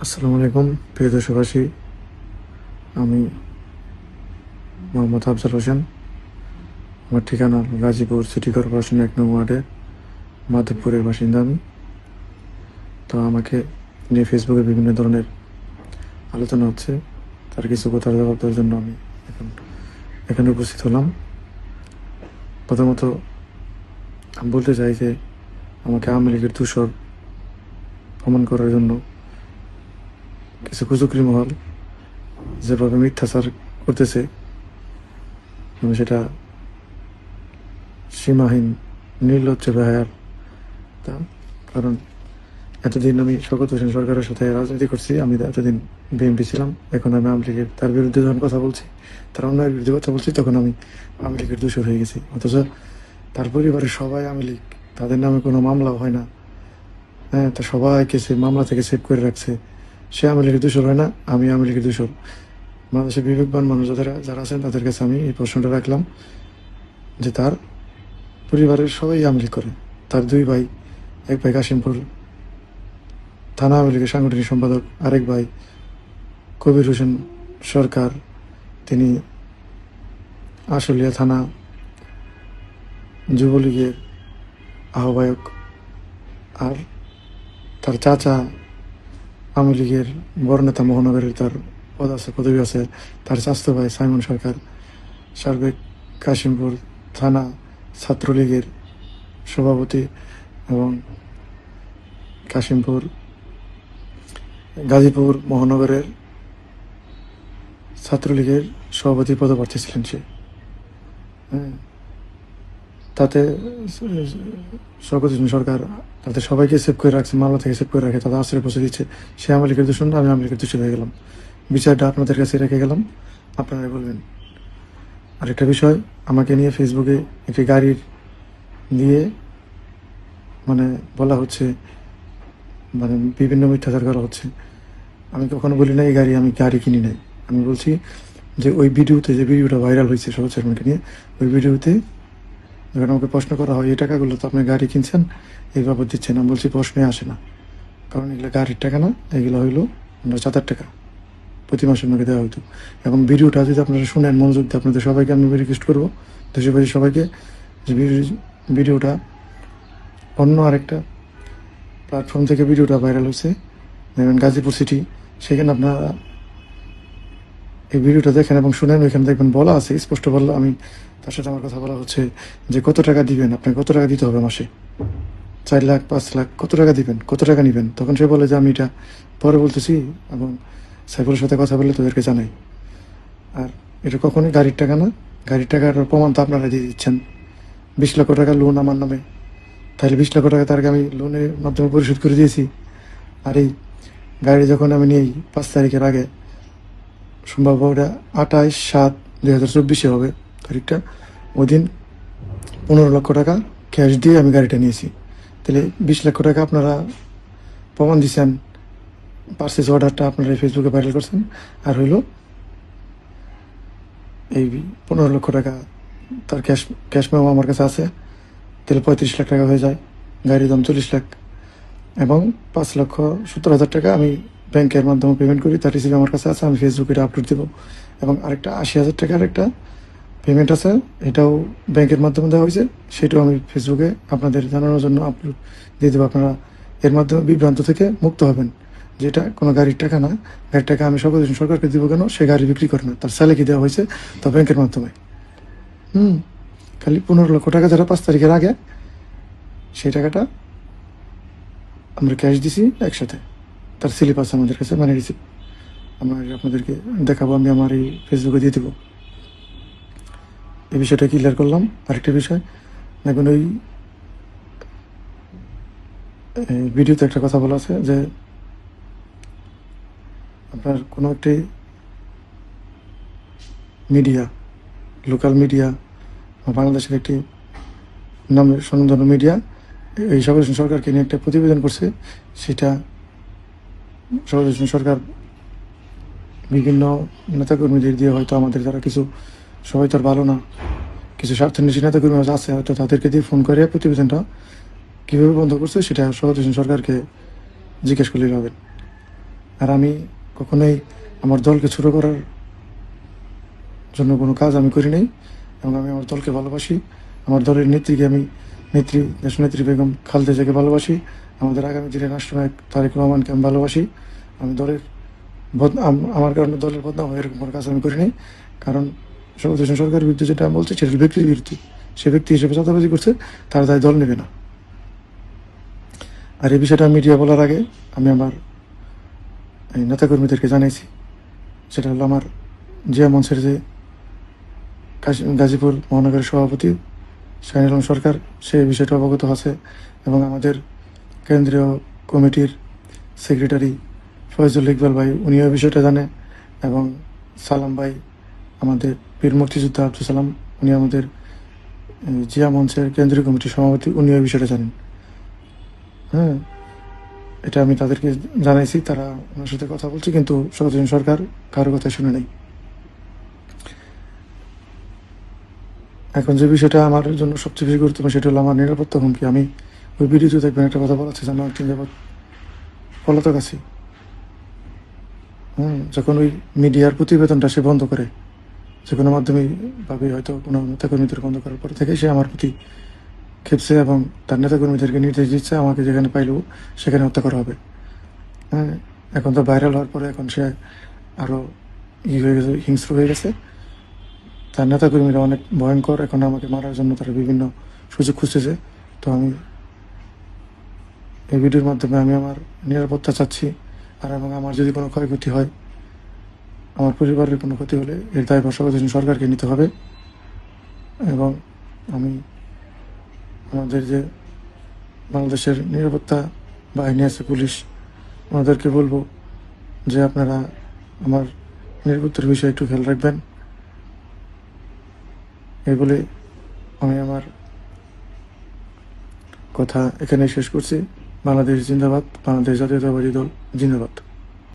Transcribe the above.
আসসালামু আলাইকুম প্রিয় দেশবাসী। আমি মোহাম্মদ আফজাল হোসেন। আমার ঠিকানা গাজীপুর সিটি কর্পোরেশন 1 নং ওয়ার্ডে মাধবপুরের বাসিন্দা আমি। তো আমাকে নিয়ে ফেসবুকে বিভিন্ন ধরনের আলোচনা হচ্ছে, তার কিছু কথার জবাব দেওয়ার জন্য আমি এখন এখানে উপস্থিত হলাম। প্রথমত আমি বলতে চাই যে আমাকে আওয়ামী লীগের দূষর প্রমাণ করার জন্য কিছু কুচক্রী মহল যেভাবে মিথ্যাচার করতেছে, সেটা সীমাহীন নির্লজ্জ বেহায়ার। তা কারণ এতদিন আমি শওকত হোসেন সরকারের সাথে রাজনীতি করছি, আমি এতদিন বিএনপি ছিলাম, এখন আমি আওয়ামী লীগের। তার বিরুদ্ধে যখন কথা বলছি, তার অন্যায়ের বিরুদ্ধে কথা বলছি, তখন আমি আওয়ামী লীগের দূষর হয়ে গেছি। অথচ তার পরিবারের সবাই আওয়ামী লীগ, তাদের নামে কোনো মামলাও হয় না। হ্যাঁ, তা সবাইকে সে মামলা থেকে সেভ করে রাখছে। সে আওয়ামী লীগের দূষর হয় না, আমি আওয়ামী লীগের দূষর। বাংলাদেশের বিবেকবান মানুষ যারা আছেন তাদের কাছে আমি এই প্রশ্নটা রাখলাম যে তার পরিবারের সবাই আওয়ামী লীগ করে। তার দুই ভাই, এক ভাই কাশিমপুর থানা আওয়ামী লীগের সাংগঠনিক সম্পাদক, আরেক ভাই কবির হোসেন সরকার, তিনি আশুলিয়া থানা যুবলীগের আহ্বায়ক। আর তার চাচা আওয়ামী লীগের বড় নেতা, মহানগরের তার পদবি আছে। তার স্বাস্থ্য ভাই সাইমন সরকার, সার্বিক কাশিমপুর থানা ছাত্রলীগের সভাপতি এবং কাশিমপুর গাজীপুর মহানগরের ছাত্রলীগের সভাপতি পদপ্রার্থী ছিলেন সে। হ্যাঁ, তাতে শওকত হোসেন সরকার তাদের সবাইকে সেভ করে রাখছে, মামলা থেকে সেভ করে রাখে, তাদের আশ্রয় পৌঁছে দিচ্ছে। সে আওয়ামী লীগের দূষণ, আমি আওয়ামী লীগের দূষণ হয়ে গেলাম। বিচারটা আপনাদের কাছে রেখে গেলাম, আপনারা বলবেন। আরেকটা বিষয়, আমাকে নিয়ে ফেসবুকে একটি গাড়ির দিয়ে বলা হচ্ছে, বিভিন্ন মিথ্যাচার করা হচ্ছে। আমি কখনো বলি না এই আমি গাড়ি কিনি নাই। আমি বলছি যে ওই ভিডিওতে, যে ভিডিওটা ভাইরাল হয়েছে সহজ চেয়ারম্যানকে নিয়ে, ওই ভিডিওতে যখন আমাকে প্রশ্ন করা হয় এই টাকাগুলো তো আপনি গাড়ি কিনছেন, এই বাবদ দিচ্ছেন, আমি বলছি প্রশ্নে আসে না। কারণ এগুলো গাড়ির টাকা না, এগুলো হইলো চাঁদার টাকা, প্রতি মাসে আমাকে দেওয়া হতো। এবং ভিডিওটা যদি আপনারা শুনেন মনোযোগ দিয়ে, আপনাদের সবাইকে আমি রিকোয়েস্ট করবো, দেশবাসী সবাইকে, যে ভিডিওটা অন্য আরেকটা প্ল্যাটফর্ম থেকে ভিডিওটা ভাইরাল হয়েছে, দেখবেন গাজীপুর সিটি, সেখানে আপনারা এই ভিডিওটা দেখেন এবং শুনেন। ওইখানে দেখবেন বলা আছে, স্পষ্ট বললো, আমি তার সাথে আমার কথা বলা হচ্ছে যে কত টাকা দিবেন, আপনাকে কত টাকা দিতে হবে মাসে, 4 লাখ 5 লাখ, কত টাকা দিবেন, কত টাকা নিবেন। তখন সে বলে যে আমি এটা পরে বলতেছি, এবং সাইফুলের সাথে কথা বলে তোদেরকে জানাই। আর এটা কখনোই গাড়ির টাকা না। গাড়ির টাকার প্রমাণ তো আপনারা দিয়ে দিচ্ছেন। 20 লক্ষ টাকা লোন আমার নামে, তাহলে 20 লক্ষ টাকা তারকে আমি লোনের মাধ্যমে পরিশোধ করে দিয়েছি। আর এই গাড়ি যখন আমি নিই 5 তারিখের আগে, সম্ভব ওটা 28/7/2024 হবে তারিখটা, ওই দিন 15 লক্ষ টাকা ক্যাশ দিয়ে আমি গাড়িটা নিয়েছি। তাহলে 20 লক্ষ টাকা আপনারা প্রমাণ দিচ্ছেন, পার্সেস অর্ডারটা আপনারা ফেসবুকে ভাইরাল করছেন। আর হইল এই 15 লক্ষ টাকা তার ক্যাশ মেমো আমার কাছে আছে। তাহলে 35 লাখ টাকা হয়ে যায়, গাড়ির দাম 40 লাখ, এবং 5,70,000 টাকা আমি ব্যাংকের মাধ্যমে পেমেন্ট করি, তার রিসিভ আমার কাছে আছে, আমি ফেসবুকে এটা আপলোড দেবো। এবং আরেকটা 80,000 টাকার একটা পেমেন্ট আছে, এটাও ব্যাংকের মাধ্যমে দেওয়া হয়েছে, সেটাও আমি ফেসবুকে আপনাদের জানানোর জন্য আপলোড দিয়ে দেবো। আপনারা এর মাধ্যমে বিভ্রান্ত থেকে মুক্ত হবেন, যেটা কোনো গাড়ির টাকা না। গাড়ির টাকা আমি শওকত হোসেন সরকারকে দিব কেন? সে গাড়ি বিক্রি করে না, তার স্যালারি দেওয়া হয়েছে তা ব্যাংকের মাধ্যমে। খালি 15 লক্ষ টাকা যারা 5 তারিখের আগে, সেই টাকাটা আমরা ক্যাশ দিছি একসাথে, তার স্লিপ আছে আমাদের কাছে, রিসিপ্ট। আমরা আপনাদেরকে দেখাবো, আমি আমার এই ফেসবুকে দিয়ে দেবো। এই বিষয়টা ক্লিয়ার করলাম। আরেকটা বিষয় দেখবেন, ওই ভিডিওতে একটা কথা বলা আছে যে আপনার কোনো একটি মিডিয়া, লোকাল মিডিয়া বা বাংলাদেশের একটি নামের স্বনামধন্য মিডিয়া এই শওকত হোসেন সরকারকে নিয়ে একটা প্রতিবেদন করছে। সেটা শওকত হোসেন সরকার বিভিন্ন নেতাকর্মীদের দিয়ে, হয়তো আমাদের যারা কিছু, সবাই তো আর ভালো না, কিছু স্বার্থনিশী নেতাকর্মী আছে, হয়তো তাদেরকে দিয়ে ফোন করে প্রতিবেদনটা কীভাবে বন্ধ করছে সেটা শওকত হোসেন সরকারকে জিজ্ঞেস করলেই হবেন। আর আমি কখনোই আমার দলকে ছোট করার জন্য কোনো কাজ আমি করি নাই, এবং আমি আমার দলকে ভালোবাসি। আমার দলের নেত্রীকে আমি দেশনেত্রী বেগম খালেদা জিয়াকে ভালোবাসি। আমাদের আগামী দিনের রাষ্ট্রনায়ক তারেক রহমানকে আমি ভালোবাসি। আমি দলের আমার কারণে দলের বদনাম হয় এরকম কোনো কাজ আমি করি নাই। কারণ শওকত হোসেন সরকারের বিরুদ্ধে যেটা আমি বলছি সেটা ব্যক্তির বিরুদ্ধে, সে ব্যক্তি হিসেবে চাঁদাবাজি করছে, তার দায় দল নেবে না। আর এই বিষয়টা মিডিয়া বলার আগে আমি আমার এই নেতাকর্মীদেরকে জানাইছি। সেটা হলো আমার জিয়া মঞ্চের যে গাজীপুর মহানগরের সভাপতি শাহিন আলম সরকার, সে বিষয়টা অবগত আছে, এবং আমাদের কেন্দ্রীয় কমিটির সেক্রেটারি ফয়জুল ইকবাল ভাই, উনিও বিষয়টা জানে, এবং সালাম ভাই, আমাদের বীর মুক্তিযোদ্ধা আব্দুল সালাম, উনি আমাদের জিয়া মঞ্চের কেন্দ্রীয় কমিটির সভাপতি, উনিও এই বিষয়টা জানেন। হ্যাঁ, এটা আমি তাদেরকে জানাইছি, তারা ওনার সাথে কথা বলছে, কিন্তু শওকত হোসেন সরকার কারো কথা শুনে নেই। এখন যে বিষয়টা আমার জন্য সবচেয়ে বেশি গুরুত্বপূর্ণ সেটা হলো আমার নিরাপত্তা হুমকি। আমি ওই ভিডিওতে দেখবেন একটা কথা বলাচ্ছে যে আমি অনেকদিন যাবৎ পলাতক আছি। যখন ওই মিডিয়ার প্রতিবেদনটা সে বন্ধ করে, যে কোনো মাধ্যমে ভাবে হয়তো কোনো নেতাকর্মীদের বন্ধ করার পর থেকে সে আমার প্রতি খেপছে, এবং তার নেতাকর্মীদেরকে নির্দেশ দিচ্ছে আমাকে যেখানে পাইলেও সেখানে হত্যা করা হবে। হ্যাঁ, এখন তো ভাইরাল হওয়ার পরে এখন সে আরও হয়ে গেছে, হিংস্র হয়ে গেছে। তার নেতাকর্মীরা অনেক ভয়ঙ্কর, এখন আমাকে মারার জন্য তারা বিভিন্ন সুযোগ খুঁজতেছে। তো আমি এই ভিডিওর মাধ্যমে আমি আমার নিরাপত্তা চাচ্ছি। আর এবং আমার যদি কোনো ক্ষয়ক্ষতি হয়, আমার পরিবারের কোনো ক্ষতি হলে এর দায়ভার শওকত হোসেন সরকারকে নিতে হবে। এবং আমি আমাদের যে বাংলাদেশের নিরাপত্তা বাহিনী আছে, পুলিশ, ওনাদেরকে বলবো যে আপনারা আমার নিরাপত্তার বিষয়ে একটু খেয়াল রাখবেন। এই বলে আমি আমার কথা এখানে শেষ করছি। বাংলাদেশ জিন্দাবাদ, বাংলাদেশ জাতীয়তাবাদী দল জিন্দাবাদ।